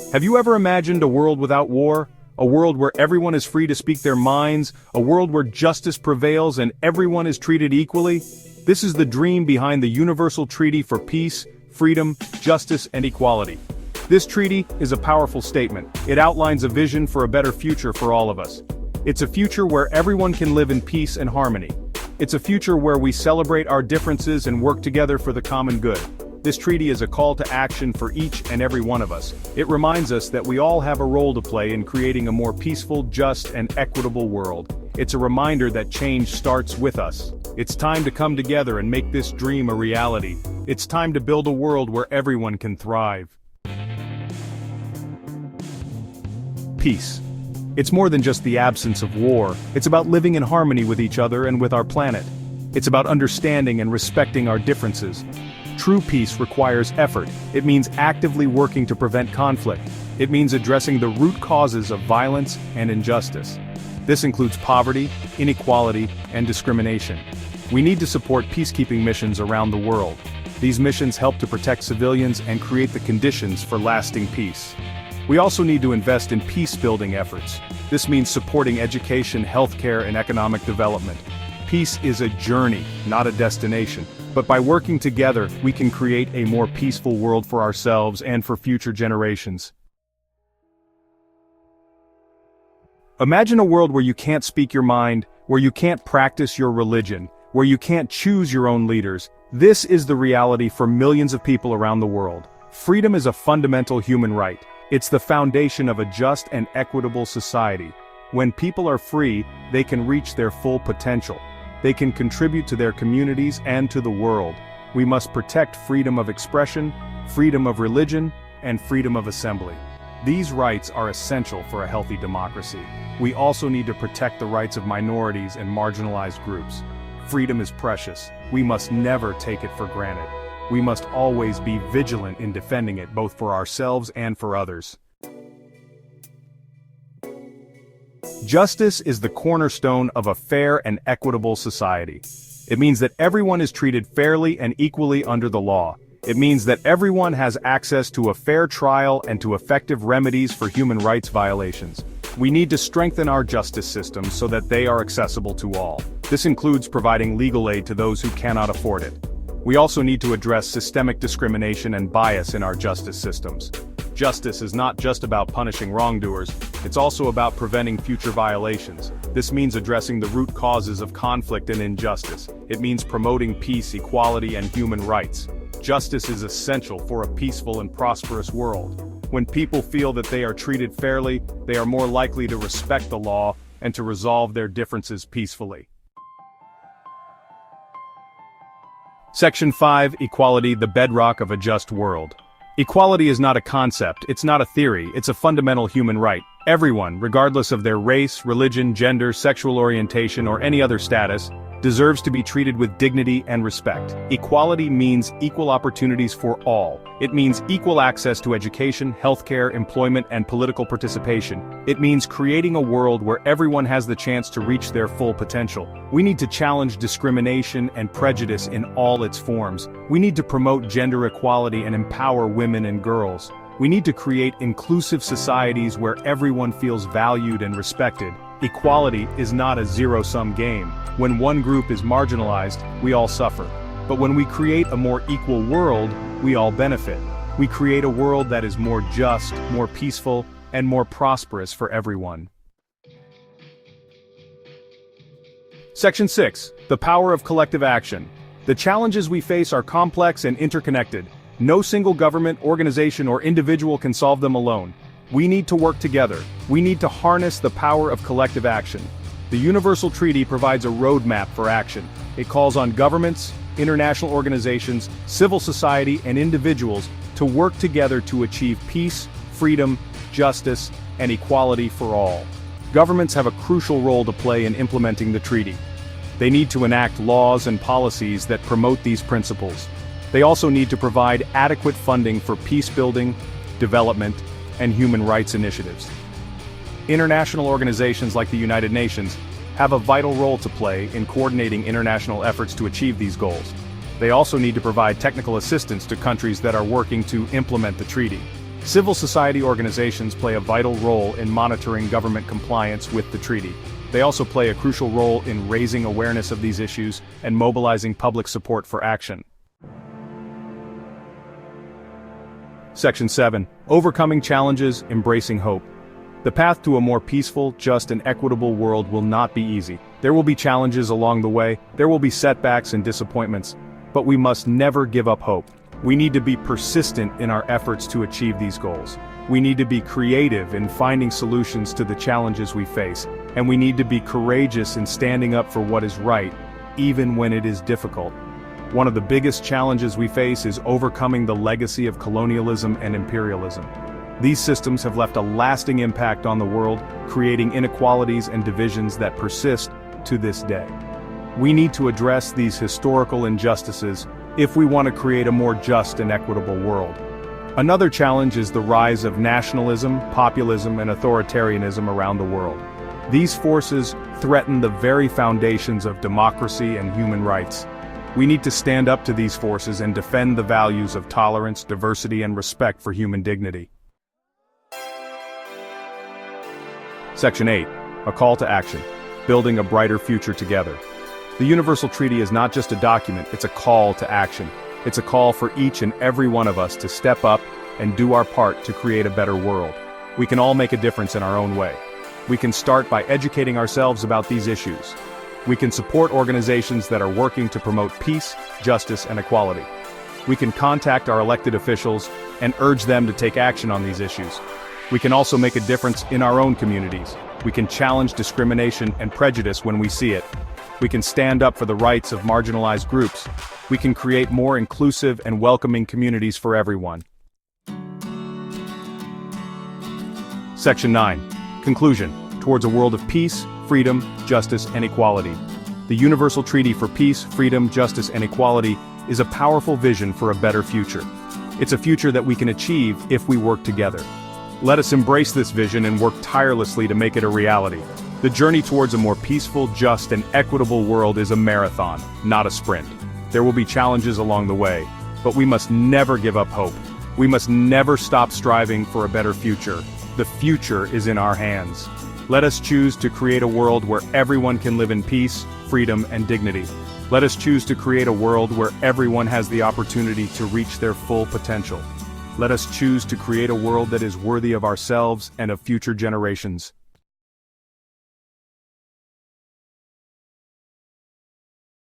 Have you ever imagined a world without war? A world where everyone is free to speak their minds, a world where justice prevails and everyone is treated equally? This is the dream behind the Universal Treaty for Peace, Freedom, Justice, and Equality. This treaty is a powerful statement. It outlines a vision for a better future for all of us. It's a future where everyone can live in peace and harmony. It's a future where we celebrate our differences and work together for the common good. This treaty is a call to action for each and every one of us. It reminds us that we all have a role to play in creating a more peaceful, just, and equitable world. It's a reminder that change starts with us. It's time to come together and make this dream a reality. It's time to build a world where everyone can thrive. Peace. It's more than just the absence of war. It's about living in harmony with each other and with our planet. It's about understanding and respecting our differences. True peace requires effort. It means actively working to prevent conflict. It means addressing the root causes of violence and injustice. This includes poverty, inequality, and discrimination. We need to support peacekeeping missions around the world. These missions help to protect civilians and create the conditions for lasting peace. We also need to invest in peace-building efforts. This means supporting education, healthcare, and economic development. Peace is a journey, not a destination. But by working together, we can create a more peaceful world for ourselves and for future generations. Imagine a world where you can't speak your mind, where you can't practice your religion, where you can't choose your own leaders. This is the reality for millions of people around the world. Freedom is a fundamental human right. It's the foundation of a just and equitable society. When people are free, they can reach their full potential. They can contribute to their communities and to the world. We must protect freedom of expression, freedom of religion, and freedom of assembly. These rights are essential for a healthy democracy. We also need to protect the rights of minorities and marginalized groups. Freedom is precious. We must never take it for granted. We must always be vigilant in defending it, both for ourselves and for others. Justice is the cornerstone of a fair and equitable society. It means that everyone is treated fairly and equally under the law. It means that everyone has access to a fair trial and to effective remedies for human rights violations. We need to strengthen our justice systems so that they are accessible to all. This includes providing legal aid to those who cannot afford it. We also need to address systemic discrimination and bias in our justice systems. Justice is not just about punishing wrongdoers, it's also about preventing future violations. This means addressing the root causes of conflict and injustice. It means promoting peace, equality, and human rights. Justice is essential for a peaceful and prosperous world. When people feel that they are treated fairly, they are more likely to respect the law and to resolve their differences peacefully. Section 5, Equality, the bedrock of a just world. Equality is not a concept, it's not a theory, it's a fundamental human right. Everyone, regardless of their race, religion, gender, sexual orientation, or any other status, deserves to be treated with dignity and respect. Equality means equal opportunities for all. It means equal access to education, healthcare, employment, and political participation. It means creating a world where everyone has the chance to reach their full potential. We need to challenge discrimination and prejudice in all its forms. We need to promote gender equality and empower women and girls. We need to create inclusive societies where everyone feels valued and respected. Equality is not a zero-sum game. When one group is marginalized, we all suffer. But when we create a more equal world, we all benefit. We create a world that is more just, more peaceful, and more prosperous for everyone. Section 6. The power of collective action. The challenges we face are complex and interconnected. No single government, organization, or individual can solve them alone. We need to work together. We need to harness the power of collective action. The Universal Treaty provides a roadmap for action. It calls on governments, international organizations, civil society, and individuals to work together to achieve peace, freedom, justice, and equality for all. Governments have a crucial role to play in implementing the treaty. They need to enact laws and policies that promote these principles. They also need to provide adequate funding for peace-building, development, and human rights initiatives. International organizations like the United Nations have a vital role to play in coordinating international efforts to achieve these goals. They also need to provide technical assistance to countries that are working to implement the treaty. Civil society organizations play a vital role in monitoring government compliance with the treaty. They also play a crucial role in raising awareness of these issues and mobilizing public support for action. Section 7. Overcoming challenges, embracing hope. The path to a more peaceful, just and equitable world will not be easy. There will be challenges along the way, there will be setbacks and disappointments, but we must never give up hope. We need to be persistent in our efforts to achieve these goals. We need to be creative in finding solutions to the challenges we face, and we need to be courageous in standing up for what is right, even when it is difficult. One of the biggest challenges we face is overcoming the legacy of colonialism and imperialism. These systems have left a lasting impact on the world, creating inequalities and divisions that persist to this day. We need to address these historical injustices if we want to create a more just and equitable world. Another challenge is the rise of nationalism, populism, and authoritarianism around the world. These forces threaten the very foundations of democracy and human rights. We need to stand up to these forces and defend the values of tolerance, diversity, and respect for human dignity. Section 8. A call to action. Building a brighter future together. The Universal Treaty is not just a document, it's a call to action. It's a call for each and every one of us to step up and do our part to create a better world. We can all make a difference in our own way. We can start by educating ourselves about these issues. We can support organizations that are working to promote peace, justice, and equality. We can contact our elected officials and urge them to take action on these issues. We can also make a difference in our own communities. We can challenge discrimination and prejudice when we see it. We can stand up for the rights of marginalized groups. We can create more inclusive and welcoming communities for everyone. Section 9. Conclusion. Towards a world of peace, freedom, justice, and equality. The Universal Treaty for Peace, Freedom, Justice, and Equality is a powerful vision for a better future. It's a future that we can achieve if we work together. Let us embrace this vision and work tirelessly to make it a reality. The journey towards a more peaceful, just, and equitable world is a marathon, not a sprint. There will be challenges along the way, but we must never give up hope. We must never stop striving for a better future. The future is in our hands. Let us choose to create a world where everyone can live in peace, freedom, and dignity. Let us choose to create a world where everyone has the opportunity to reach their full potential. Let us choose to create a world that is worthy of ourselves and of future generations.